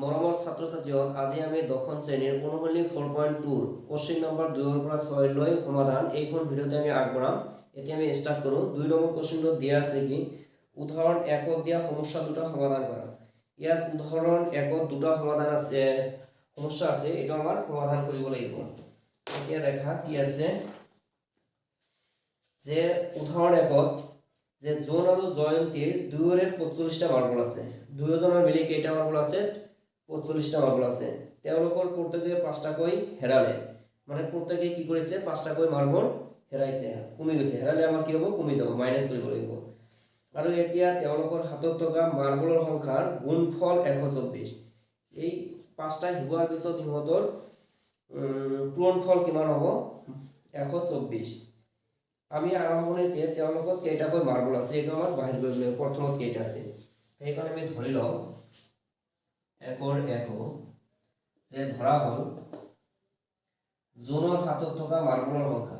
মৰমৰ ছাত্ৰ ছাত্ৰীহঁত আজি আমি দশম শ্ৰেণীৰ অনুশীলনী 4.2 কোশ্চিন নম্বৰ 2 পৰা 6 লৈ সমাধান এইখন ভিডিঅ'তে আমি আগবঢ়াম। এতিয়া আমি স্টাৰ্ট কৰোঁ। 2 নম্বৰ কোশ্চিনটো দিয়া আছে কি উদাহৰণ 1ত দিয়া সমস্যা দুটা সমাধান কৰা। ইয়াত উদাহৰণ 1ত দুটা সমাধান আছে, সমস্যা আছে, এটা আমাৰ সমাধান কৰিব লাগিব। এতিয়া দেখা কি আছে যে উদাহৰণ 1ত যে জোন আৰু জয়ন্তীৰ দুয়োৰে 45টা মাৰ্বল আছে। দুয়োজনৰ মিলি কেইটা মাৰ্বল আছে? 45টা মাৰ্বল আছে। তেওঁলোকৰ প্ৰত্যেকে 5টাকৈ হেৰালে, মানে প্ৰত্যেকে কি কৰিছে? 5টাকৈ মাৰ্বল হেৰাইছে, কমি গৈছে। হেৰালে আমাৰ কি হ'ব? কমি যাব, মাইনাস কৰিব লাগিব। আৰু এতিয়া তেওঁলোকৰ হাতত থকা মাৰ্বলৰ সংখ্যাৰ গুণফল 124। এই 5টা হেৰুৱাৰ পিছত সিহঁতৰ পূৰণফল কিমান হ'ব? 124। আমি আৰম্ভণিতে তেওঁলোকৰ কেইটাকৈ মাৰ্বল আছে এইটো আমাক বাহিৰ কৰিব লাগিব। প্ৰথমত কেইটা আছে সেইকাৰণে আমি ধৰি লওঁ 1ৰ 1 হ'ব যে ধৰা হ'ল জোনৰ হাতত থকা মাৰ্বলৰ সংখ্যা,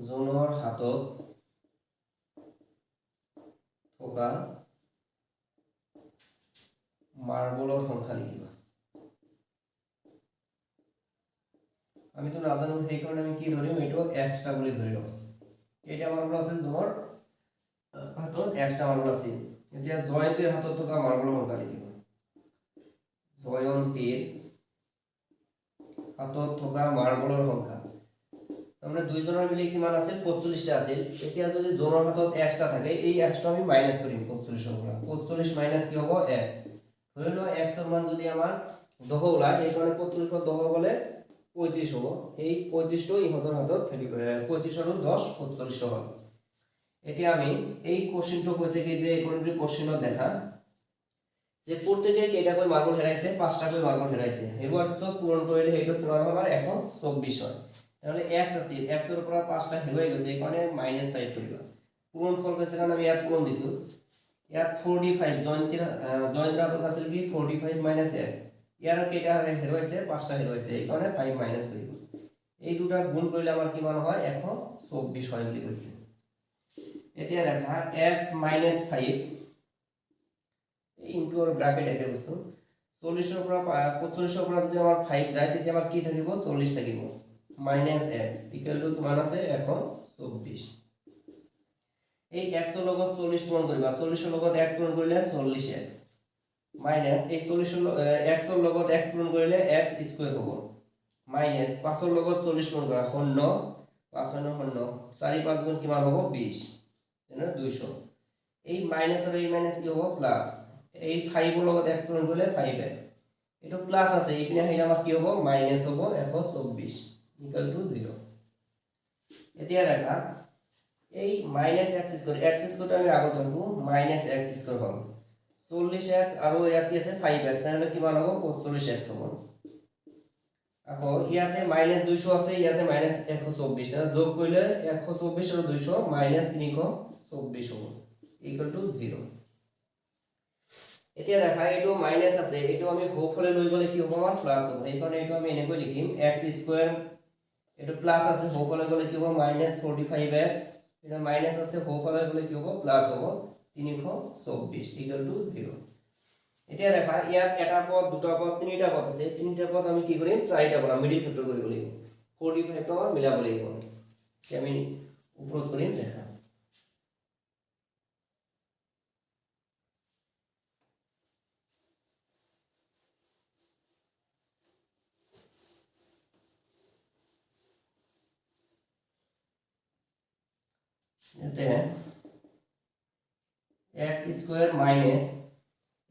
জোনৰ হাতত থকা মাৰ্বলৰ সংখ্যা লিখিবা। আমিতো নাজানো সেইকাৰণে আমি কি ধৰিম? এইটো এক্সটা বুলি ধৰি লওঁ। কেইটা মাৰ্বল আছে জোনৰ হাতত? এক্সটা মাৰ্বল আছে। এতিয়া জয়ন্তীৰ হাতত থকা মাৰ্বলৰ সংখ্যা লিখিবা। জয়ন্তীৰ হাতত থকা মাৰ্বলৰ সংখ্যা তাৰমানে দুইজনৰ মিলি কিমান আছিল? 45টা আছিল। এতিয়া যদি জোনৰ হাতত এক্সটা থাকে এই এক্সটা আমি মাইনাস কৰিম 45ৰ পৰা। 45 মাইনাস কি হ'ব? এক্স। ধৰি লওঁ এক্সৰ মান যদি আমাৰ 10 ওলায় সেইকাৰণে 45 পৰা 10 গ'লে 35 হ'ব। এই 35টো ইহঁতৰ হাতত থাকিব। 35 আৰু 10 45 হ'ল। এতিয়া আমি এই কোশ্চিনটো কৈছে কি যে এইখন কোশ্চিনত দেখা যে প্ৰত্যেকে কেইটাকৈ মাৰ্বল হেৰাইছে? 5টাকৈ মাৰ্বল হেৰাইছে। হেৰুৱাৰ পিছত পূৰণ কৰিলে সেইটো কিমান হ'ব? 124 হয়। তাহলে x আছিল, x এর পৰা 5টা হেৰুৱাই গৈছে এইকাৰণে -5 কৰিবা। পূৰণফল কৈছে কাৰণ আমি ইয়াত পূৰণ দিছো। ইয়াত 45 জয়ন্তীৰ হাতত আছিল কি 45 - x। ইয়াৰ কেইটা হেৰুৱাইছে? 5টা হেৰুৱাইছে এইকাৰণে 5 মাইনাস কৰিব। এই দুটা গুণ কৰিলে আমাৰ কিমান হয়? 124 হয় বুলি কৈছে। এতিয়া দেখা x - 5 ইনটু আর ব্র্যাকেট একে বস্তু 40 পৰা 45 পৰা যদি আমাৰ 5 যায় তেতিয়া আমাৰ কি থাকিব? 40 থাকিব। মাইনাস x ইকুয়াল টু কিমান আছে? 124। এই x এর লগত 40 পূরণ কৰিবা। 40 এৰ লগত x পূৰণ কৰিলে 40x মাইনাস এই 40 x এৰ লগত x পূৰণ কৰিলে x স্কয়াৰ হ'ব মাইনাস 5 এৰ লগত 40 পূৰণ কৰা 0 5 0 0 4 5 গুণ কিমান হ'ব? 20 মানে 200। এই মাইনাস আর এই মাইনাস কি হ'ব? প্লাস। এই 5 এর লগত x পূরণ কৰিলে 5x এটো প্লাস আছে এইপিনে আহিলে আমাৰ কি হ'ব? মাইনাস হ'ব 124 ইকুয়াল টু 0। এতিয়া দেখা এই মাইনাস x স্কয়ার আমি আগত ধরব মাইনাস x স্কয়ার হ'ল 40x আৰু ইয়াত কি আছে 5x তাহলে কিমান হ'ব? 45x হ'ব। আকৌ ইয়াতে মাইনাস 200 আছে ইয়াতে মাইনাস 124 তাহলে যোগ কৰিলে 124 আৰু 200 মাইনাস 324 হ'ব ইকুয়াল টু 0। এতিয়া দেখা এইটো মাইনাস আছে এইটো আমি হোফলে লৈ গলে কি হ'ব? আমাৰ প্লাস হ'ব। এইকাৰণে এইটো আমি এনেকৈ লিখিম x স্কয়ার এটা প্লাস আছে হোফলে গলে কি হ'ব? মাইনাস 45x এটা মাইনাস আছে হোফলে গলে কি হ'ব? প্লাস হ'ব 324 ইকুয়াল টু 0। এতিয়া দেখা ইয়াত এটা পদ দুটা পদ তিনিটা পদ আছে। তিনিটা পদ আমি কি কৰিম? চাৰিটা বনাম, মিডিল ফেক্টৰ কৰিব লাগিব। 45 টো আমাৰ মিলাব লাগিব। আমি ওপৰত কৰিম দেখা এতে x স্কয়াৰ মাইনাস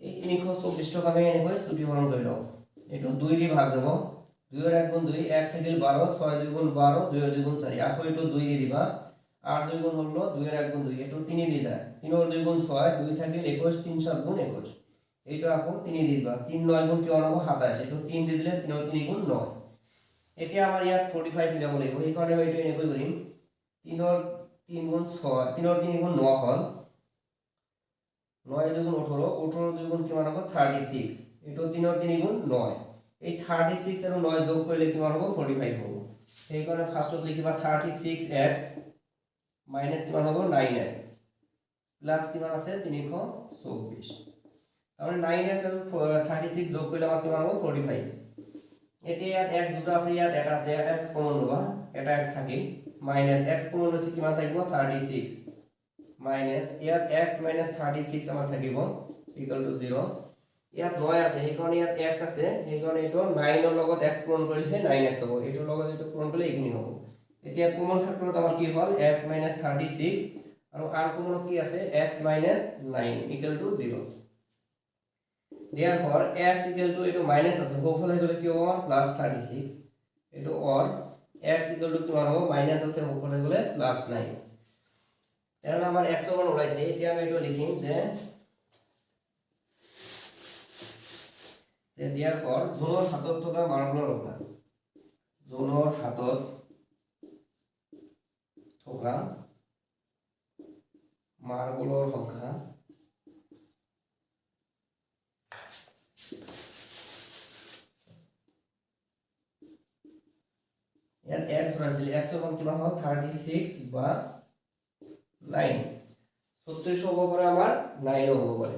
এই 324 টাকা আমি এনেকৈ ছুটিকৰণ কৰি লওঁ। এটো 2 দি ভাগ যাব। 2 এর 1 গুণ 2 1 থাকিল 12 6 2 গুণ 12 2 এর 2 গুণ 4 আকৌ এটো 2 দি দিবা 8 2 গুণ হলো 2 এর 1 গুণ 2 এটো 3 দি যায় 3 এর 2 গুণ 6 2 থাকিল 21 3 7 গুণ 21 এইটো আকৌ 3 দি দিবা 3 9 গুণ কিমান হ'ব? 27 এটো 3 দি দিলে 3 এর 3 গুণ 9। এতিয়া আমাৰ ইয়াত 45 মিলাব লাগিব এইকাৰণে আমি এটো এনেকৈ কৰিম 3 এর 3 গুণ 6 3 এর 3 গুণ 9 হল 9 2 গুণ 18 18 2 গুণ কিমান হ'ব? 36 এটো 3 এর 3 গুণ 9। এই 36 আৰু 9 যোগ কৰিলে কিমান হ'ব? 45 হ'ব। সেই কাৰণে ফাৰ্স্টত লিখিবা 36x মাইনাস কিমান হ'ব? 9x প্লাস কিমান আছে? 324 তাহলে 9s আৰু 36 যোগ কৰিলে আমাৰ কিমান হ'ব 45 এতিয়া ইয়াত x দুটা আছে ইয়াত এটা আছে এটা x কমন লবা এটা x থাকিল মাইনাস x কমন লৈছে কিমান থাকিব 36 মাইনাস ইয়াত x 36 আমাৰ থাকিব ইকুয়াল টু 0 ইয়াত 9 আছে সেইকাৰণে ইয়াত x আছে সেইকাৰণে এটো 9 ৰ লগত x পূৰণ কৰিলে 9x হ'ব এটোৰ লগত এটো পূৰণ কৰিলে এইখিনি হ'ব এতিয়া কমন ফ্যাক্টৰত আমাৰ কি হ'ল x 36 আৰু r কমনত কি আছে x 9 equal to 0 therefore x equal to এটো মাইনাস আছে হোফলে গলে কি হ'ব প্লাস 36 এটো অর x equal to কিমান হ'ব মাইনাস আছে হোফলে গলে প্লাস 9 এখন আমাৰ x ৰ মান ওলাইছে এতিয়া আমি এটো লিখিম যে therefore জোনৰ হাতত থকা মাৰ্বলৰ সংখ্যা জোনৰ হাতত থকা মাৰ্বলৰ সংখ্যা ইয়াত x আছিল x ৰ মান কিমান হ'ল 36 বা 9 36 হ'ব পাৰে আমাৰ 9 হ'ব পাৰে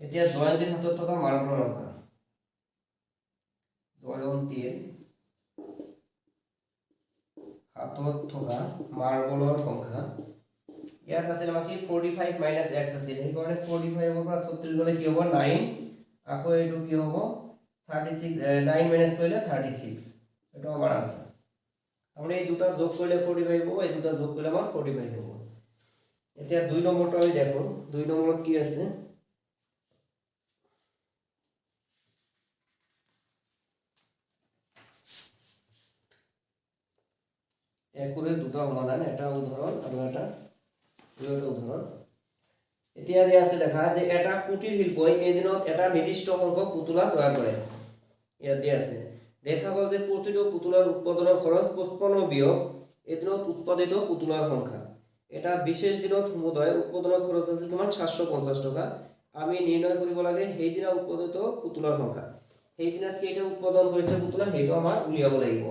এতিয়া জয়ন্তীৰ হাতত থকা মাৰ্বলৰ সংখ্যা জয়ন্তীৰ হাতত থকা মাৰ্বলৰ সংখ্যা ইয়াত আছিল আমাৰ কি 45 - x আছিল এই কাৰণে 45 ৰ পৰা 36 গলে কি হ'ব 9 আকৌ এটো কি হ'ব 36 9 - কৰিলে 36 এটো আমাৰ আনসার আমরা এই দুটা যোগ করলে 45 হবে এই দুটা যোগ করলে আমার 45 হবে এতিয়া 2 নম্বরটা আমি দেখো 2 নম্বরত কি আছে একরে দুটা সমাধান এটা উদাহরণ আৰু এটা উদাহৰণ এতিয়া দিয়া আছে দেখা যে এটা কুটিৰ শিল্পই এই দিনত এটা নিৰ্দিষ্ট সংখ্যক পুতলা তৈয়াৰ কৰে ইয়াত দিয়া আছে দেখা গল যে প্রতিটো পুতুলার উৎপাদনের খরচ 55 বিয়োগ এদিনত উৎপাদিত পুতুলার সংখ্যা এটা বিশেষ দিনত সমুদায় উৎপাদনের খরচ আছে কিমান 750 টাকা আমি নির্ণয় কৰিব লাগে সেই দিনা উৎপাদিত পুতুলাৰ সংখ্যা সেই দিনত কেইটা উৎপাদন কৰিছে পুতুলা হেটো আমাৰ উলিয়াব লাগিব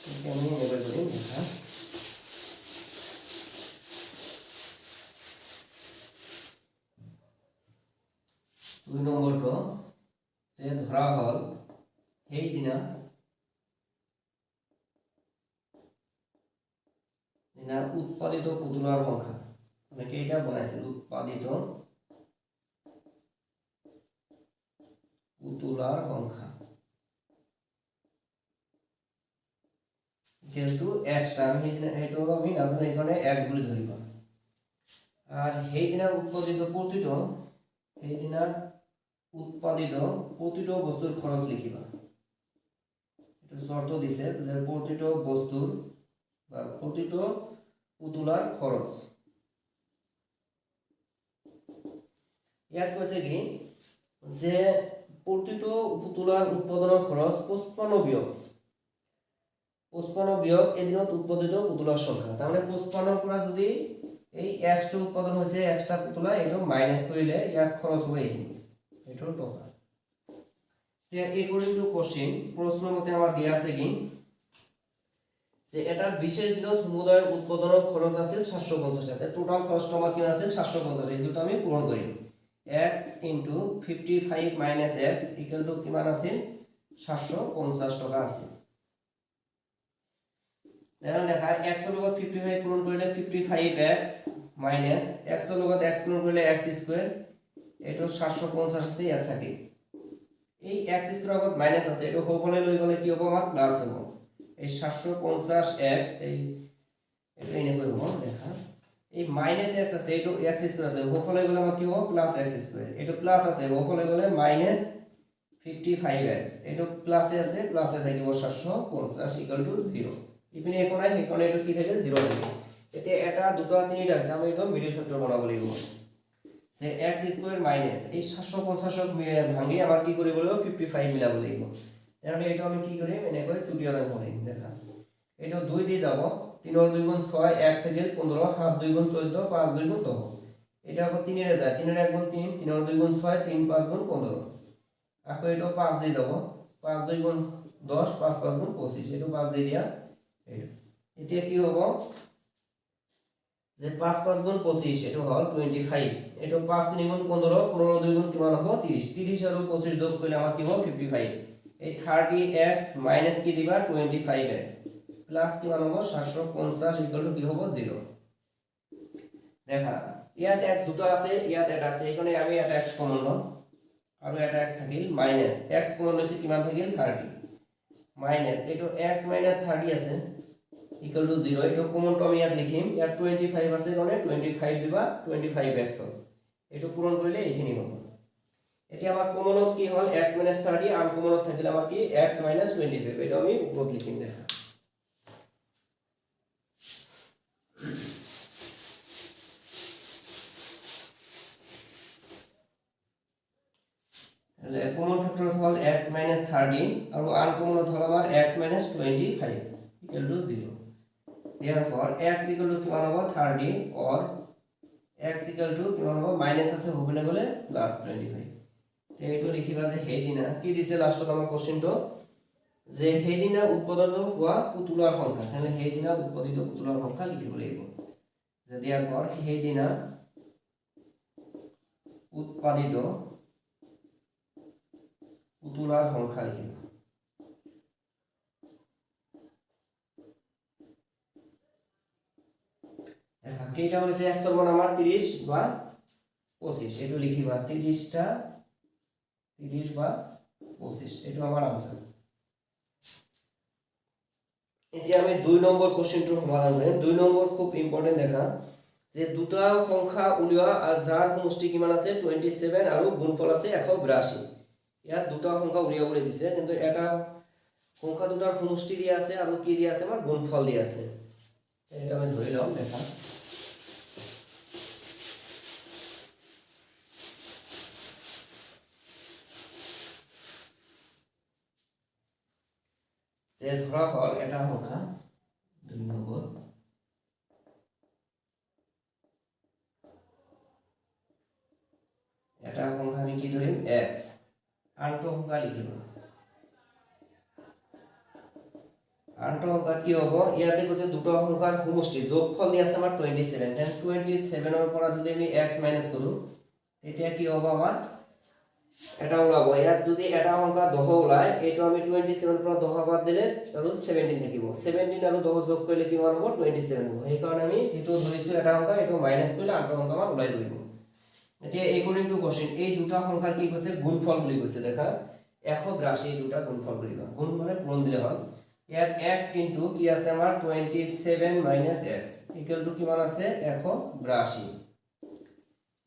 এতিয়া আমি নেবেল কৰিম দেখা 2 নম্বৰটো যে ধৰা হল সেই দিনা উৎপাদিত পুতুলাৰ সংখ্যা মানে কেইটা বনাইছিল উৎপাদিত পুতুলাৰ সংখ্যা যেহেতু x টা আমি এইটো আমি নাজানো এখানে x বুলি ধৰিবা আৰ সেই দিনা উৎপাদিত প্ৰতিটো সেই দিনা উৎপাদিত প্ৰতিটো বস্তুৰ খৰচ লিখিবা এটা শৰ্ত দিছে যে প্ৰতিটো বস্তুৰ বা প্ৰতিটো পুতুলাৰ খৰচ ইয়াত কৈছে কি যে প্ৰতিটো পুতুলাৰ উৎপাদনৰ খৰচ 55 বিয়োগ 55 বিয়োগ এদিনত উৎপাদিত পুতুলাৰ সংখ্যা তাৰ মানে 55 পৰা যদি এই x টো উৎপাদন হৈছে x টা পুতুলা এটো মাইনাস কৰিলে ইয়াত খৰচ হয় এটো টকা তে according to question প্ৰশ্ন মতে আমাৰ দিয়া আছে কি যে এটা বিশেষ দিনত সমুদায় উৎপাদনৰ খৰচ আছিল 750 টাকা টোটাল খৰচটো আমাৰ কি আছিল 750 এই দুটো আমি পূৰণ কৰিম x * 55 - x = কিমান আছিল 750 টাকা আছিল দেখুন দেখা x ৰ লগত 55 পূৰণ কৰিলে 55x - x ৰ লগত x পূৰণ কৰিলে x² এটো 750 আছে ইয়াত থাকে এই x² আগত মাইনাস আছে এটো হোফলে লৈ গলে কি হ'ব আমাৰ প্লাস হ'ব এই 750x এই এটো এনে কৰিব দেখা এই -x আছে এটো x² আছে হোফলে গলে আমাৰ কি হ'ব প্লাস x² এটো প্লাস আছে হোফলে গলে -55x এটো প্লাসে আছে প্লাসে থাকিব 750 = 0 ইপিনে একো নাই হেকনে এটো কি থাকে 0 থাকে এতিয়া এটা দুটা তিনিটা আছে আমি এটো মিডল ফ্যাক্টর বনাব লাগিব যে x² মাইনাস এই 750 ভাঙি আমাৰ কি কৰিব লাগিব 55 মিলাব লাগিব তাহলে এটো আমি কি কৰিম এনেকৈ চুটিয়ালে কৰিম দেখা এটো 2 দি যাব 3 ৰ 2 গুণ 6 1 থাকিল 15 7 2 গুণ 14 5 2 গুণ 10 এটা আকৌ 3 ৰে যায় 3 ৰ 1 গুণ 3 3 ৰ 2 গুণ 6 3 5 গুণ 15 আকৌ এটো 5 দি যাব 5 2 গুণ 10 5 5 গুণ 25 এটো 5 দি দিয়া এতিয়া কি হ'ব যে 5 5 গুণ 25 এটো হল 25 এটা 5 3 গুণ 15 15 2 গুণ কিমান হ'ব 30 30 আৰু 25 যোগ কৰিলে আমাৰ কি হ'ব 55 এই 30x মাইনাস কি দিবা 25x প্লাস কিমান হ'ব 750 ইকুয়াল টু কি হ'ব 0 দেখা ইয়াত x দুটো আছে ইয়াত এটা আছে এইখানে আমি এটা x কমন লম আৰু এটা x থাকিল মাইনাস x কমন লৈছে কিমান থাকিল 30 মাইনাস এটো x মাইনাস 30 আছে ইকুয়াল টু 0 এটো কমন তো আমি ইয়াত লিখিম ইয়াত 25 আছে মানে 25 দিবা 25x হ'ল এটো পূরণ কৰিলে এইখিনি হ'ব এতিয়া আমাৰ কমনত কি হ'ল x 30 আন কমনত থাকিলে আমাৰ কি x 25 এটো আমি ওপৰত লিখিম দেখা কমন ফ্যাক্টৰ হল x 30 আৰু আন কমনত হল আমাৰ x 25 equal to 0 therefore x equal to কিমান হ'ব 30 or x equal to কিমান হ'ব মাইনাস আছে হ'বনে গলে প্লাস 25 তে এইটো লিখিবা যে হেদিনা কি দিছে লাষ্টত আমাৰ কোশ্চেনটো যে হেদিনা উৎপাদিত হোৱা পুতুলাৰ সংখ্যা তাহলে হেদিনা উৎপাদিত পুতুলাৰ সংখ্যা লিখিব লাগিব যে therefore হেদিনা উৎপাদিত পুতুলার সংখ্যা লিখিব দেখা কেইটা হইছে x এর মান আমার 30 বা 25 এটো লিখিবা 30 টা 30 বা 25 এটো আমার आंसर এতিয়া আমি 2 নম্বর কোশ্চেনটো সমাধান কৰিম 2 নম্বৰ খুব ইম্পৰ্টেন্ট দেখা যে দুটা সংখ্যা উলিওৱা আৰু যাৰ সমষ্টি কিমান আছে 27 আৰু গুণফল আছে 182 ইয়াত দুটা সংখ্যা উলিয়াবলৈ দিছে কিন্তু এটা সংখ্যা দুটাৰ সমষ্টি দিয়া আছে আৰু কি দিয়া আছে আমাৰ গুণফল দিয়া আছে এটা আমি ধৰি লম দেখা যে ধৰা হল এটা সংখ্যা 2 নম্বৰ এটা সংখ্যা আমি কি ধৰিম x আনটো সংখ্যা লিখিব আনটো সংখ্যা কি হ'ব ইয়াতে কৈছে দুটো সংখ্যাৰ সমষ্টি যোগফল দিয়া আছে আমাৰ 27 দেন 27 ৰ পৰা যদি আমি x মাইনাস কৰো তেতিয়া কি হ'ব আমাৰ এটা ওলাব ইয়াত যদি এটা সংখ্যা 10 ওলায় এইটো আমি 27 ৰ পৰা 10 বাদ দিলে আৰু 17 থাকিব 17 আৰু 10 যোগ কৰিলে কিমান হ'ব 27 হ'ব এই কাৰণে আমি যেটো ধৰিছো এটা সংখ্যা এটো মাইনাস কৰিলে আনটো সংখ্যা আমাৰ ওলাই দিব এতিয়া একৰ্ডিং টু কোশ্চেন এই দুটা সংখ্যাৰ কি কৈছে গুণফল বুলি কৈছে দেখা 182 দুটা গুণফল কৰিবা গুণ মানে পূৰণ দিলে হ'ল ইয়াত x ইনটু কি আছে আমাৰ 27 - x ইকুয়াল টু কিমান আছে 182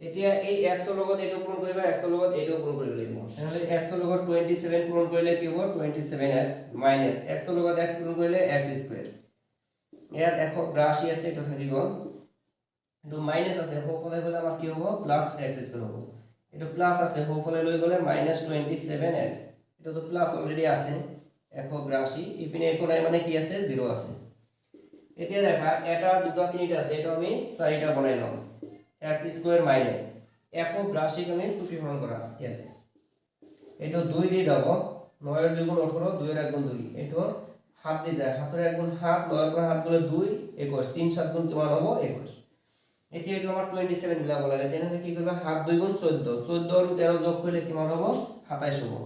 এতিয়া এই x ৰ লগত এটো পূৰণ কৰিবা x ৰ লগত এটো পূৰণ কৰিব লাগিব তেনে x ৰ লগত 27 পূৰণ কৰিলে কি হ'ব 27x - x ৰ লগত x পূৰণ কৰিলে x² ইয়াত 182 আছে এটো থাকি গ'ল এটো মাইনাস আছে হোফলে গলে আমাৰ কি হ'ব প্লাস x² হ'ব এটো প্লাস আছে হোফলে লৈ গলে -27x এটো তো প্লাস অলরেডি আছে 182 ইপিনে একো নাই মানে কি আছে 0 আছে এতিয়া দেখা এটা দুটা তিনটা আছে এটা আমি চাৰিটা বনাই লম x² - 182 আমি সুত্ৰীকৰণ কৰা ইয়াতে এটো 2 দি যাব 9 ৰ 2 গুণ 18 2 ৰ 1 গুণ 2 এটো 7 দি যায় 7 ৰ 1 গুণ 7 9 ৰ পৰা 7 গলে 2 21 3 7 গুণ কিমান হ'ব 21 এতিয়া এটো আমাৰ 27 মিলাব লাগে তেনে কি কৰিবা 7 2 গুণ 14 14 আৰু 13 যোগ কৰিলে কিমান হ'ব 27 হ'ব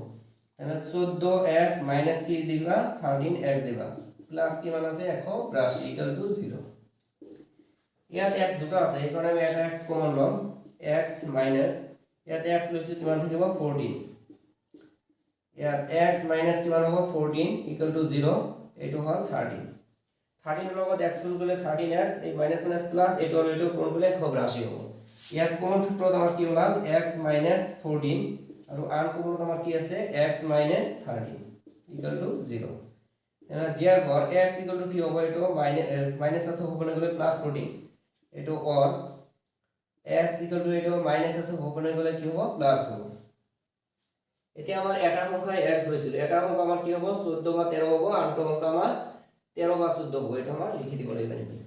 তেনে 14x মাইনাস কি দিবা 13x দিবা প্লাস কিমান আছে 182 ইকুয়াল টু 0 ইয়াত x দুটা আছে এই কাৰণে আমি এটা x কমন লম x মাইনাস ইয়াত x লৈছো কিমান থাকিব 14 ইয়াত x মাইনাস কিমান হ'ব 14 ইকুয়াল টু 0 এটো হল 13 13 ৰ লগত x পূৰণ কৰিলে 13x এই মাইনাস মাইনাস প্লাস এটো আৰু এটো পূৰণ কৰিলে 182 হ'ব ইয়াত কমন ফ্যাক্টৰত আমাৰ কি ওলাল x - 14 আৰু আন কমনত আমাৰ কি আছে x - 13 ইকুয়াল টু 0 এনা দিয়াৰ পৰ x ইকুয়াল টু কি হ'ব এটো মাইনাস আছে হ'বনে গলে প্লাস 14 এটো অর x ইকুয়াল টু এটো মাইনাস আছে হ'বনে গলে কি হ'ব প্লাস হ'ব এতিয়া আমাৰ এটা সংখ্যা x হৈছিল এটা সংখ্যা আমাৰ কি হ'ব 14 বা 13 হ'ব আনটো সংখ্যা আমাৰ 13 বা 14 হ'ব এটা আমাৰ লিখি দিব লাগিব নেকি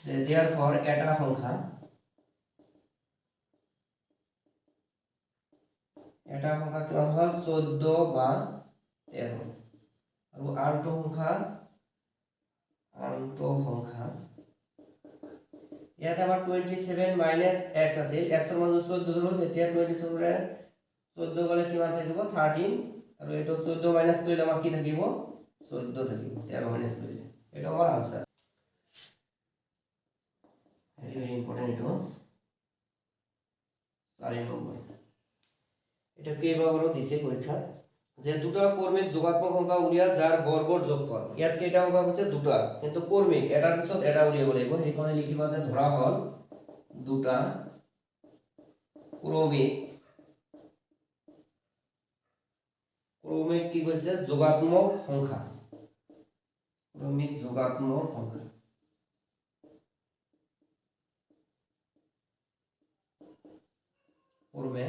যে therefore এটা সংখ্যা কিমান হল 14 বা 13 আৰু আনটো সংখ্যা আনটো সংখ্যা ইয়াতে আমাৰ 27 - x আছিল x ৰ মান 14 ধৰো তেতিয়া 27 ৰে 14 গলে কিমান থাকিব 13 আৰু এটো 14 মাইনাস কৰিলে আমাৰ কি থাকিব 14 থাকিব 13 মাইনাস কৰিলে এটা আমাৰ आंसर ভেৰি ইম্পৰ্টেন্ট এটো 4 নম্বৰ এটা কেইবাৰও দিছে পৰীক্ষা যে দুটো কৰ্মিক যোগাত্মক সংখ্যা উলিয়া যাৰ বৰ্গৰ যোগফল ইয়াত কেইটা অংক আছে দুটা কিন্তু কৰ্মিক এটাৰ পিছত এটা উলিয়াব লাগিব সেই কাৰণে লিখিবা যে ধৰা হল দুটা ক্ৰমিক কি কৈছে যোগাত্মক সংখ্যা ক্ৰমিক যোগাত্মক সংখ্যা পূৰ্বে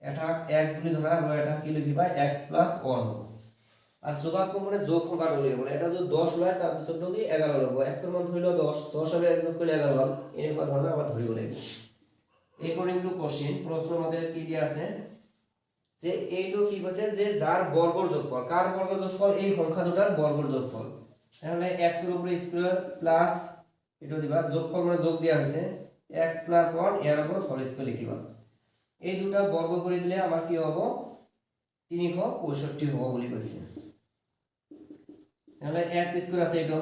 এটা x বুলি ধৰা আৰু এটা কি লিখিবা x + 1 হ'ব আর যোগাত্মক মানে যোগ সংখ্যা উলিয়াব এটা যদি 10 হয় তার পিছত যদি 11 লব x এর মান ধরিলো 10 10 এর 1 যোগ করলে 11 হল এনেকুৱা ধৰণে আবাৰ ধৰিব লাগিব according to question প্রশ্ন মতে কি দিয়া আছে যে এইটো কি কৈছে যে যার বৰ্গৰ যোগফল কাৰ বৰ্গৰ যোগফল এই সংখ্যা দুটাৰ বৰ্গৰ যোগফল তাহলে x এর উপরে স্কয়ার প্লাস এটো দিবা যোগফল মানে যোগ দিয়া হৈছে x + 1 এর উপর হোল স্কয়ার লিখিবা এই দুটা বর্গ কৰি দিলে আমাৰ কি হ'ব 365 হ'ব বুলি কৈছে তাহলে x স্কয়ার আছে এটো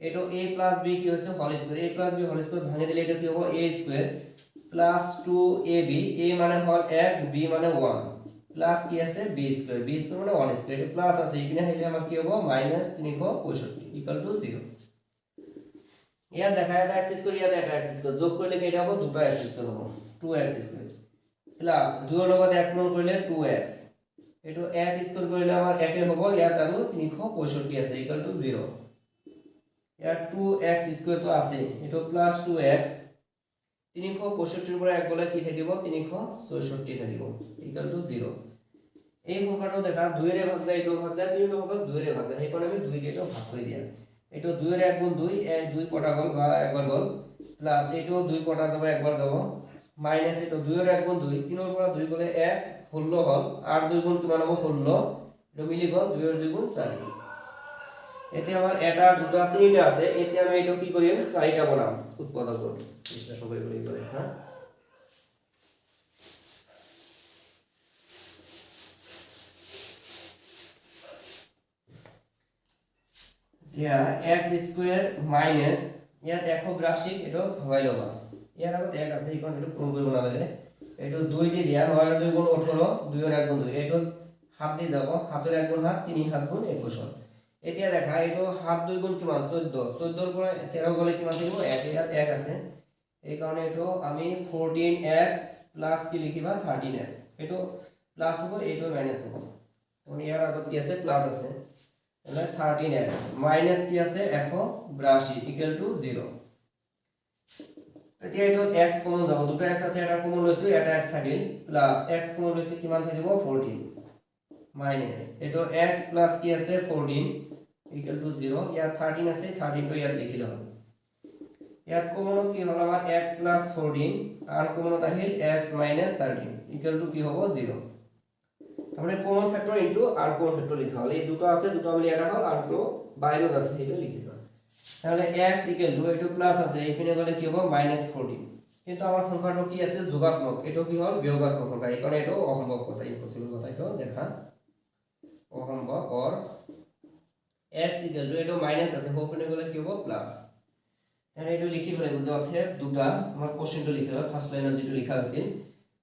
এটো a + b কি হৈছে whole square a + b whole square ভাঙি দিলে এটা কি হ'ব a square plus 2ab a মানে হল x b মানে 1 প্লাস কি আছে b স্কয়ার মানে 1 স্কয়ার এটা প্লাস আছে এখানে হইলে আমার কি হবে -365 = 0 ইয়াত দেখা এটা x স্কয়ার ইয়াত এটা x স্কয়ার যোগ করলে কি এটা হবে দুটো x স্কয়ার হবে 2x স্কয়ার প্লাস 2 এর লগত 1 গুণ করলে 2x এটো 1 স্কয়ার করলে আমার 1 এ হবে ইয়াত আৰু 365 আছে = 0 ইয়াত 2x স্কয়ার তো আছে এটো প্লাস 2x 365 এর পরে 1 গলে কি থাকিব 366 থাকিব = 0 এই সংখ্যাটো দেখা 2 এর ভাগ যায় এটো ভাগ যায় 3 এর ভাগ 2 এর ভাগ যায় এই কারণে আমি 2 কে এটো ভাগ করে দিয়া এটো 2 এর 1 গুণ 2 2 কটা গল বা একবার গল প্লাস এটো 2 কটা যাব একবার যাব মাইনাস এটো 2 এর 1 গুণ 2 3 এর পর 2 গলে 1 16 হল 8 2 গুণ কিমান হবে 16 এটো মিলি গল 2 এর 2 গুণ 4 এতে আমার এটা দুটা তিনটা আছে এতে আমি এটো কি করিম চারিটা বানাম উৎপাদক বিশ্লেষণ করে বলি করে হ্যাঁ দিয়া x² মাইনাস ইয়াত 182 এটো ভগাই লবা ইয়ার আগত 1 আছে ইকন এটো পূরণ কৰিব নালাগে এটো 2 দি দিয়া 9 2 গুণ 18 2 এর 1 গুণ 2 এটো হাত দি যাব হাতের 1 গুণ হাত 3 হাত গুণ 21 এতিয়া দেখা এটো হাত 2 গুণ কিমান 14 14 এর পরে 13 গলে কিমান দিব 1 এর 1 আছে এই কারণে এটো আমি 14x প্লাস কি লিখিবা 13x এটো প্লাস হবে এটো মাইনাস হবে মানে ইয়ার আগত কি আছে প্লাস আছে তাহলে 13x মাইনাস কি আছে 182 = 0 এতিয়া এটো x কমন যাব দুটো x আছে এটা কমন লৈছো এটা x থাকিল প্লাস x কমন লৈছো কিমান থাকিব 14 মাইনাস এটো x প্লাস কি আছে 14 = 0 ইয়াত 13 আছে 13 তো ইয়াত লিখিলে হবে ইয়াত কমনত কি হল আমার x + 14 আর কমনত আহিল x - 13 = কি হবে 0 তাহলে কমন ফ্যাক্টর ইনটু আর কমন ফ্যাক্টর লিখা হল এই দুটো আছে দুটো মিলে এটা হল আর তো বাইরেও আছে এটা লিখি দাও তাহলে x = এটো প্লাস আছে এখানে গলে কি হবে -14 কিন্তু আমার সংখ্যাটা কি আছে যোগাত্মক এটো কি হল বিয়োগাত্মক সংখ্যা এই কারণে এটো অসম্ভব কথা ইম্পসিবল কথা এটো দেখা অসম্ভব और x = এটো মাইনাস আছে ওখানে গলে কি হবে প্লাস তাহলে এটো লিখি ফেলব যে অর্থে দুটা আমরা কোশ্চেনটা লিখি ফেলব ফার্স্ট লাইনে যেটা লেখা আছে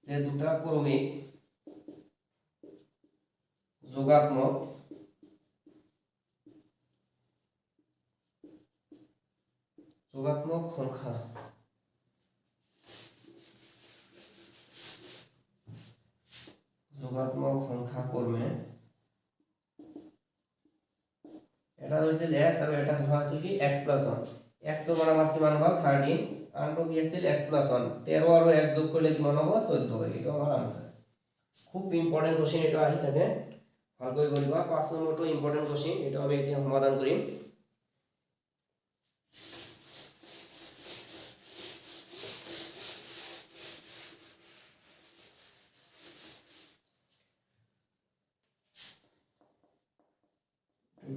যে দুটা ক্রমিক যোগাত্মক সংখ্যা কর্মে এটা হইছে x আর এটা ধরা আছে কি x + 1 x এর মান আমার কি মান হল 13 আর তো কি আছে x + 1 13 আর 1 যোগ করলে কি মান হবে 14 এটা আমার आंसर খুব ইম্পর্টেন্ট কোশ্চেন এটা আহি থাকে ভালকৈ কৰিবা 5 নম্বৰটো ইম্পৰ্টেন্ট কোশ্চেন এটা আমি এতিয়া সমাধান কৰিম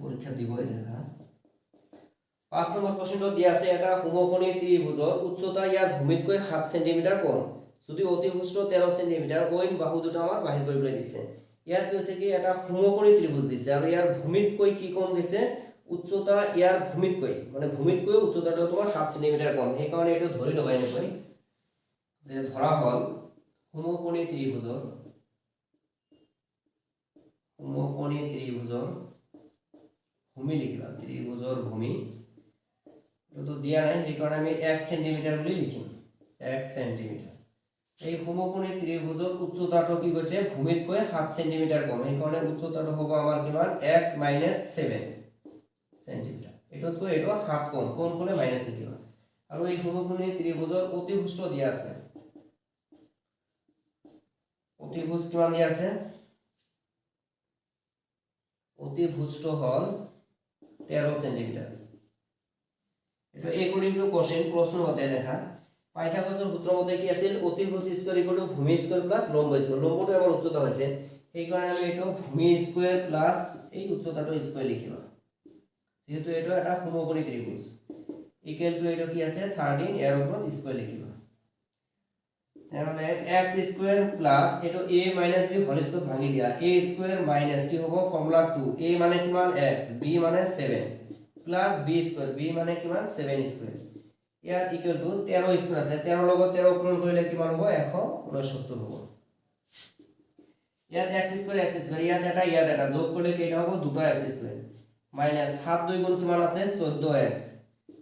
পৰীক্ষা দিবই দেখা 5 নম্বৰ কোশ্চেনটো দিয়া আছে এটা সমকোণী ত্ৰিভুজৰ উচ্চতা ইয়াৰ ভূমিতকৈ 7 সেন্টিমিটাৰ কম যদি অতিভুজ 13 সেন্টিমিটাৰ অইন বাহু দুটা আমাৰ বাহিৰ কৰিবলৈ দিছে ইয়াত কৈছে কি এটা সমকোণী ত্ৰিভুজ দিছে আৰু ইয়াৰ ভূমিতকৈ কি কম দিছে উচ্চতা ইয়াৰ ভূমিতকৈ মানে ভূমিতকৈ উচ্চতাটো তোমাৰ 7 সেন্টিমিটাৰ কম সেই কাৰণে এটো ধৰি লবা এনেকৈ যে ধৰা হল সমকোণী ত্ৰিভুজৰ ভূমি লিখিবা ত্ৰিভুজৰ ভূমি তো দিয়া নাই সেই কাৰণে আমি 1 সেন্টিমিটাৰ বুলি লিখিম 1 সেন্টিমিটাৰ এই সমকোণী ত্ৰিভুজৰ উচ্চতাটো কি কৈছে ভূমিতকৈ 7 সেন্টিমিটাৰ কম সেই কাৰণে উচ্চতাটো হ'ব আমাৰ কিমান x - 7 সেন্টিমিটাৰ এটোতকৈ এটো 7 কম কোন কোনে মাইনাস লিখিবা আৰু এই সমকোণী ত্ৰিভুজৰ অতিভুজ দিয়া আছে অতিভুজ কিমান দিয়া আছে অতিভুজটো হল 13 সেন্টিমিটার এটা একর্ডিং টু কোশ্চেন প্রশ্ন মতে দেখা পাইথাগোরাসের সূত্র মতে কি আছিল অতিভুজ স্কয়ার ইকুয়াল টু ভূমি স্কয়ার প্লাস লম্ব স্কয়ার লম্বটো আমাৰ উচ্চতা হৈছে এই কাৰণে আমি এটো ভূমি স্কয়ার প্লাস এই উচ্চতাটো স্কয়ার লিখিবা যেহেতু এটো এটা সমকোণী ত্রিভুজ ইকুয়াল টু এটো কি আছে 13 এর উপর স্কয়ার লিখিবা তাহলে x স্কয়ার প্লাস এটো a minus b whole square ভাঙি দিয়া a স্কয়ার মাইনাস কি হবে ফর্মুলা 2 a মানে কিমান x b মানে 7 প্লাস b স্কয়ার b মানে কিমান 7 স্কয়ার ইয়াত ইকুয়াল টু 13 স্কয়ার আছে 13 লগত 13 পূরণ কৰিলে কিমান হ'ব 169 হ'ব ইয়াত x স্কয়াৰ ইয়াত এটা যোগ কৰিলে কেইটা হ'ব দুটা x স্কয়ার মাইনাস 7 2 গুণ কিমান আছে 14x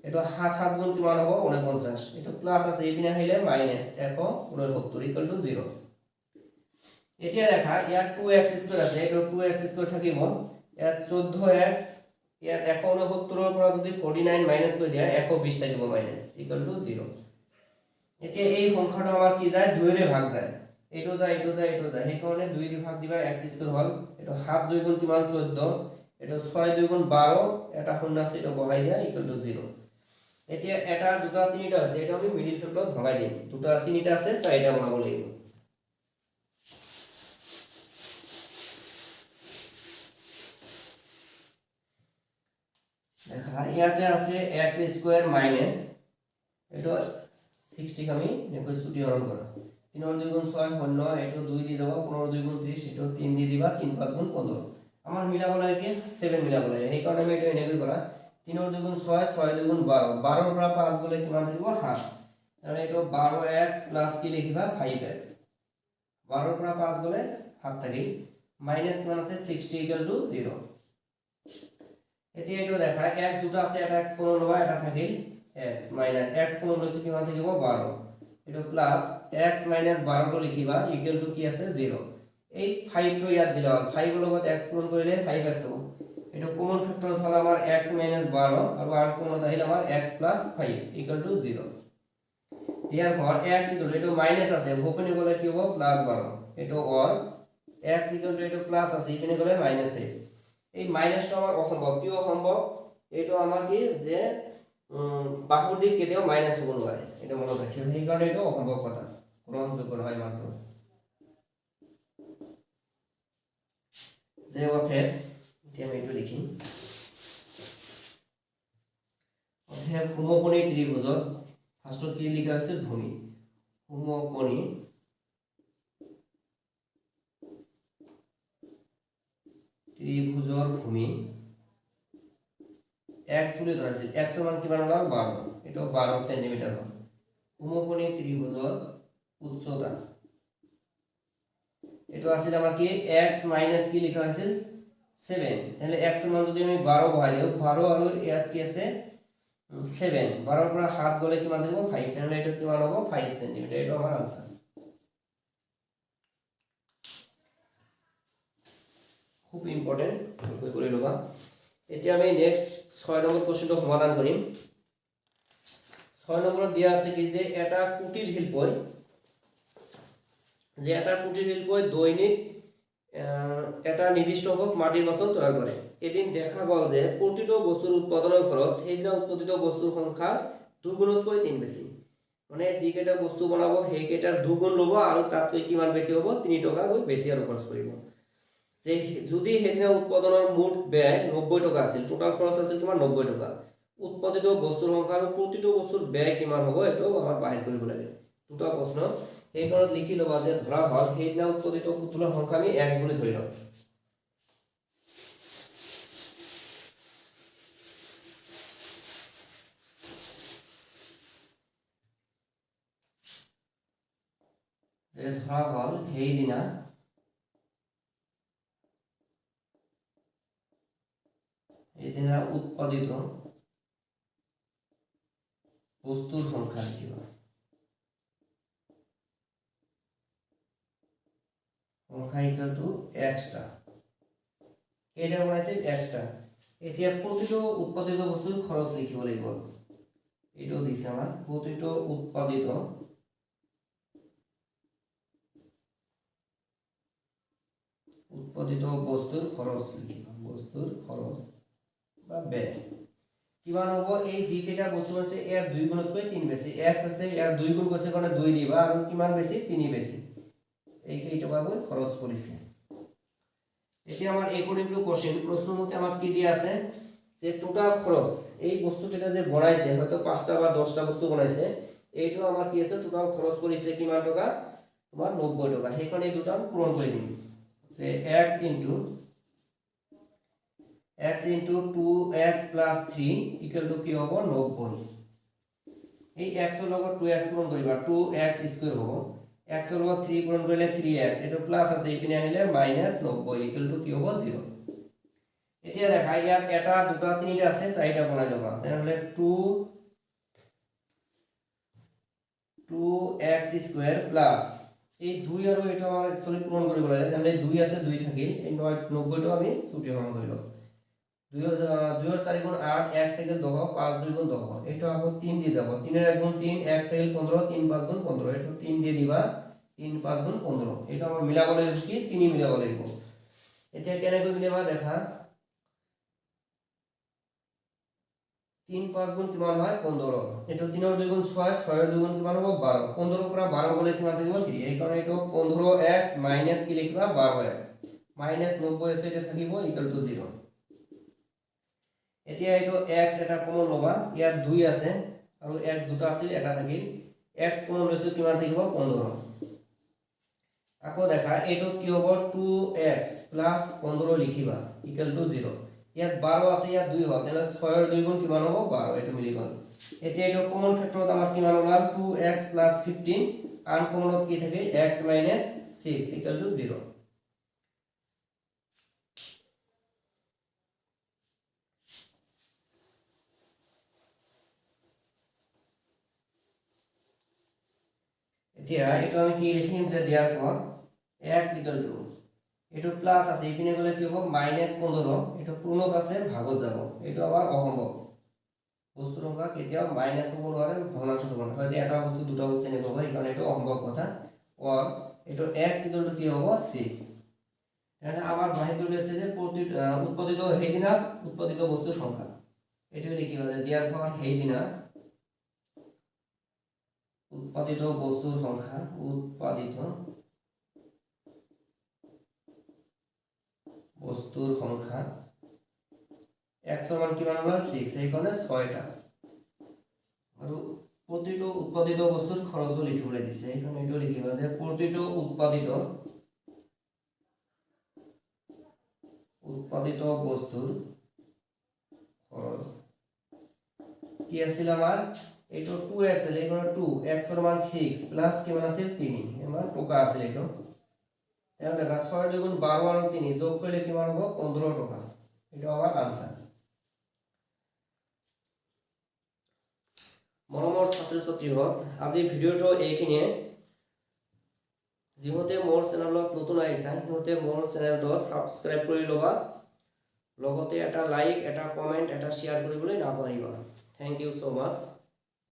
এটো 7 গুণ কিমান হ'ব 49 এটো প্লাস আছে ইপিনে আহিলে মাইনাস 169 ইকুয়াল টু 0 এতিয়া দেখা ইয়াত 2x স্কয়ার আছে এটো 2x স্কয়ার থাকিব ইয়াত 14x ইয়াত 169 ৰ পৰা যদি 49 মাইনাস কৰি দিয়া 120 থাকিব মাইনাস ইকুয়াল টু 0 এতিয়া এই সংখ্যাটো আমাৰ কি যায় 2 ৰে ভাগ যায় এটো যায় সেই কাৰণে 2 ৰে ভাগ দিবা x স্কয়ার হল এটো 7 2 গুণ কিমান 14 এটো 6 2 গুণ 12 এটা শূন্য আছে এটো বহাই দিয়া ইকুয়াল টু 0 এতিয়া এটা দুটা তিনিটা আছে এটা আমি মিডিল ফ্যাক্টৰত ভগাই দিম দুটা তিনিটা আছে চাৰিটা বনাব লাগিব দেখা ইয়াতে আছে x স্কয়াৰ মাইনাস এটো 60 আমি নেকৈ ছুটি হৰণ কৰা 3 2 গুণ 6 শূন্য এটো 2 দি যাব 15 2 গুণ 30 এটো 3 দি দিবা 3 5 গুণ 15 আমাৰ মিলাব লাগে 7 মিলাব লাগে সেই কাৰণে আমি এটো এনেকৈ কৰা 3 2 গুণ 6 6 2 গুণ 12 12 ৰ পৰা 5 গলে কিমান থাকিব 7 আৰু এটো 12x প্লাস কি লিখিবা 5x 12 ৰ পৰা 5 গলে 7 থাকি মাইনাস কিমান আছে 60 ইকুয়াল টু 0 এতিয়া এটো দেখা x দুটা আছে এটা x কোন লবা এটা থাকিল x মাইনাস x কোন লৈছো কিমান থাকিব 12 এটো প্লাস x মাইনাস 12 টো লিখিবা ইকুয়াল টু কি আছে 0 এই 5 টো ইয়াত দিলা 5 ৰ লগত x পূৰণ কৰিলে 5x হ'ব এটো কমন ফ্যাক্টৰ হল আমাৰ x - 12 আৰু আন কোণত আহিল আমাৰ x + 5 ইকুয়াল টু 0 ইয়াৰ ঘৰ x ইকুয়াল এটো মাইনাস আছে ওপেনে গলে কি হ'ব +12 এটো অর x ইকুয়াল টু এটো প্লাস আছে ইপিনে গলে মাইনাস থাকে এই মাইনাসটো আমাৰ অসম্ভৱ কিয় অসম্ভৱ এটো আমাৰ কি যে বাহুৰ দিক কেতিয়াও মাইনাস হ'ব নোৱাৰে এটা মনত ৰাখিব সেই কাৰণে এটো অসম্ভৱ কথা গ্ৰহণযোগ্য নহয় মাত্ৰ যে অথে এতিয়া আমি এটো লিখিম অথে সমকোণী ত্ৰিভুজৰ ফাৰ্স্টত কি লিখা আছে ভূমি সমকোণী ত্ৰিভুজৰ ভূমি x বুলি ধৰাছিল x ৰ মান কিমান হ'ল 12 এটো 12 সেন্টিমিটাৰ হ'ল সমকোণী ত্ৰিভুজৰ উচ্চতা এটো আছিল আমাৰ কি x মাইনাস কি লিখা আছিল 7 তাহলে x ৰ মান যদি আমি 12 বহাই দিও 12 আৰু ইয়াত কি আছে 7 12 ৰ পৰা 7 গলে কিমান থাকিব 5 তাহলে এটো কিমান হ'ব 5 সেন্টিমিটাৰ এটো আমাৰ আনসাৰ খুব ইম্পৰ্টেন্ট কৰি লবা এতিয়া আমি নেক্সট 6 নম্বৰ কোশ্চেনটো সমাধান কৰিম 6 নম্বৰত দিয়া আছে কি যে এটা কুটিৰ শিল্পই দৈনিক এটা নিৰ্দিষ্ট সংখ্যক মাটিৰ বাচন তৈয়াৰ কৰে এদিন দেখা গ'ল যে প্ৰতিটো বস্তুৰ উৎপাদনৰ খৰচ সেইদিনা উৎপাদিত বস্তুৰ সংখ্যা দুগুণতকৈ 3 বেছি মানে যি কেইটা বস্তু বনাব সেই কেইটাৰ দুগুণ ল'ব আৰু তাতকৈ কিমান বেছি হ'ব 3 টকা গৈ বেছি আৰু খৰচ কৰিব যে যদি সেইদিনা উৎপাদনৰ মুঠ ব্যয় 90 টকা আছিল টোটাল খৰচ আছিল কিমান 90 টকা উৎপাদিত বস্তুৰ সংখ্যা আৰু প্ৰতিটো বস্তুৰ ব্যয় কিমান হ'ব এইটো আমাৰ বাহিৰ কৰিব লাগে। দুটা প্ৰশ্ন সেইকাৰণে লিখি ল'বা যে ধৰা হ'ল সেইদিনা উৎপাদিত পুতলাৰ সংখ্যা আমি x বুলি ধৰি লওঁ। যে ধৰা হ'ল সেইদিনা উৎপাদিত বস্তুৰ সংখ্যা লিখিবা। সংখ্যা ইকুয়াল টু x টা কেইটা বনাইছে x টা। এতিয়া প্ৰতিটো উৎপাদিত বস্তুৰ খৰচ লিখিব লাগিব। এইটো দিছে আমাৰ প্ৰতিটো উৎপাদিত বস্তুৰ খৰচ লিখিবা। বস্তুৰ খৰচ বা ব্যয় কিমান হ'ব? এই যি কেইটা বস্তু আছে ইয়াৰ 2 গুণতকৈ 3 বেছি। x আছে ইয়াৰ 2 গুণ কৈছে কাৰণে 2 দিবা আৰু কিমান বেছি? 3 বেছি। এই কেইটকাকৈ খৰচ কৰিছে। এতিয়া আমাৰ একৰ্ডিং টু কোশ্চেন প্ৰশ্ন মতে আমাৰ কি দিয়া আছে যে টোটাল খৰচ এই বস্তু কেইটা যে বনাইছে হয়তো 5টা বা 10টা বস্তু বনাইছে এইটো আমাৰ কি আছে টোটাল খৰচ কৰিছে কিমান টকা? তোমাৰ 90 টকা। সেইখন এই দুটা পূৰণ কৰি দিম যে x into 2x plus 3 equal to কি হ'ব? 90। এই x ৰ লগত 2x পূৰণ কৰিবা 2x স্কয়াৰ হ'ব। x ৰ লগত 3 পূৰণ কৰিলে 3x এটো প্লাস আছে ইপিনে আহিলে -90 ইকুয়াল টু কি হ'ব? 0। এতিয়া দেখা ইয়াত এটা দুটা তিনিটা আছে চাৰিটা বনাই লবা। তেনেহলে 2x স্কয়াৰ প্লাস এই 2 আৰু এটা আমাৰ একচুয়ালি পূৰণ কৰিব লাগে। তেনেহলে 2 আছে 2 থাকিল এই 90 টো আমি ছুটি সমান কৰি লম। 2 ৰ 4 গুণ 8 1 থেকে 10 5 2 গুণ 10 এটা আকৌ 3 দি যাব 3 এর 1 গুণ 3 1 থেকে 15 3 5 গুণ 15 এটা 3 দিয়ে দিবা 3 5 গুণ 15 এটা আমাৰ মিলাব লাগিব কি 3 মিলাব লাগিব। এতিয়া কেনেকৈ মিলাবা দেখা 3 5 গুণ কিমান হয় 15 এটা 3 ৰ 2 গুণ 6 6 ৰ 2 গুণ কিমান হ'ব 12 15 পৰা 12 গলে কিমান থাকিব 3 এই কাৰণে এটা 15x মাইনাস কি লিখিবা 12x মাইনাস 90 আছে এটা থাকিব ইকুয়াল টু 0। এতিয়া এটো x এটা কমন লবা ইয়াত 2 আছে আৰু x দুটা আছিল এটা থাকিল x কমন লৈছো কিমান থাকিব 15। আকৌ দেখা এটো কি হ'ব 2x 15 লিখিবা ইকুয়াল টু 0। ইয়াত 12 আছে ইয়াত 2 হয় তাহলে 6 ৰ 2 গুণ কিমান হ'ব 12 এটো মিলি গল। এতিয়া এটো কমন ফ্যাক্টৰত আমাৰ কিমান ওলাল 2x 15 আনকমনত কি থাকে x 6 ইকুয়াল টু 0। এতিয়া এটা আমি কি লিখিম যে দেয়ার পর x ইকুয়াল টু এটো প্লাস আছে ইপিনে গলে কি হবে -15 এটা পূর্ণত আছে ভাগত যাব এটা আবার অসম্ভব বস্তুৰ সংখ্যা কেতিয়াও মাইনাস হ'ব নোৱাৰে ভগ্নাংশ হ'ব নোৱাৰে হয় এটা বস্তু দুটা বস্তু নেব হয় কাৰণ এটা অসম্ভব কথা और এটো x ইকুয়াল টু কি হ'ব 6 মানে আমার বাহির করলে হচ্ছে যে উৎপাদিত সেইদিনা উৎপাদিত বস্তুর সংখ্যা এটা লিখিবা যে দেয়ার পর সেইদিনা উৎপাদিত বস্তুর সংখ্যা x এর মান কিমান হল 6 এই কারণে 6টা আৰু প্ৰতিটো উৎপাদিত বস্তুৰ খৰচও লিখিবলৈ দিছে এইখানে এটো লিখিবা যে প্ৰতিটো উৎপাদিত বস্তুৰ খৰচ কি আছিল আমাৰ এটো 2x আছিল এইখানে 2 x এর মান 6 প্লাস কিমান আছিল 3 এর মান টকা আছিল এটো তাহলে দেখা 6 2 গুণ 12 আৰু 3 যোগ কৰিলে কিমান হ'ব 15 টকা এটা আমাৰ आंसर। মৰমৰ ছাত্ৰ ছাত্ৰীসকল আজি ভিডিওটো এইখিনিয়ে যিহতে মোৰ চেনেলত নতুন আহিছা সিহতে মোৰ চেনেলটো সাবস্ক্ৰাইব কৰি লবা লগতে এটা লাইক এটা কমেন্ট এটা শেয়াৰ কৰিবলৈ নাপাহৰিবা। থ্যাংক ইউ সো মাচ।